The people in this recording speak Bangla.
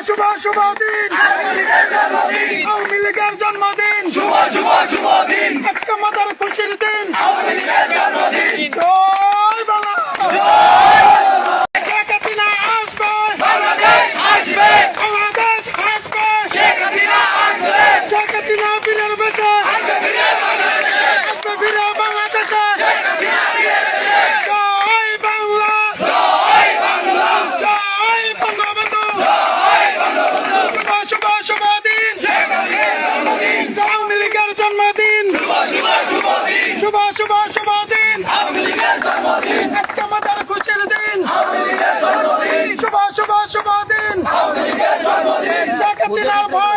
শুভ শুভ দিন আওয়ামী লীগের জন্মদিন শুভ শুভ শুভ দিন আজকে আমাদের খুশির দিন আওয়ামী লীগের জন্মদিন জয় বাংলা শেখ হাসিনা আসবে বাংলাদেশ আসবে বাংলাদেশ আসবে শেখ হাসিনা আসবে শেখ হাসিনা বীরের বেশে আসবে ফিরে বাংলাদেশে আসবে ফিরে বাংলাদেশে শেখ হাসিনা ফিরে এসেছে জয় বাংলা জয় বাংলা জয় বঙ্গবন্ধু জয় বঙ্গবন্ধু শুভ শুভ শুভ দিন শেখ হাসিনার জন্মদিন আওয়ামী লীগের জন্মদিন শুভ শুভ শুভ দিন শুভ শুভ শুভ দিন আওয়ামী লীগের জন্মদিন আজকে আমাদের খুশির দিন আওয়ামী লীগের জন্মদিন শুভ শুভ শুভ দিন আওয়ামী লীগের জন্মদিন শেখ হাসিনার ভয়